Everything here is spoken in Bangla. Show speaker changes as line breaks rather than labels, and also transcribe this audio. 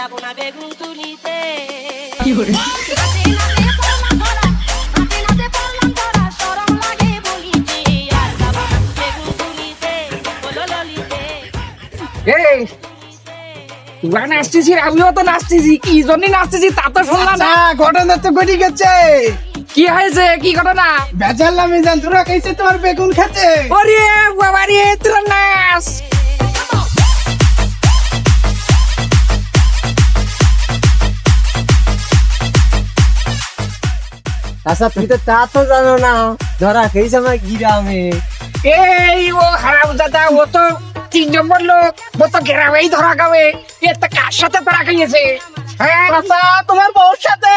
যাব না বেগুন তুলিতে
কি করে
নাচে নাচে পড়লাম ধরা নাচে নাচে পড়লাম ধরা শরম লাগে বলিতে আর যাব না বেগুন তুলিতে বলো ললিতে
এই তোরা নাচতেছি আমিও তো নাচতেছি কি জন্য নাচতেছি তা তো শুনলাম না
ঘটনা তো ঘটে গেছে।
কি হয়েছে কি ঘটনা
বেজাল নামে জান তোরা কইছে তোমার বেগুন খাচ্ছে।
ওরে বাবা রে তোরা নাচ
আচ্ছা তুমি তো তা তো জানো না, ধরা খেয়েছে আমার গ্রামে।
এই ও হারাম দাদা ও তো 3 নম্বর লোক ও তো গ্রামেই ধরা খাবে এটা কার সাথে ধরা খাইয়েছে হ্যাঁ
বাবা তোমার বউর সাথে।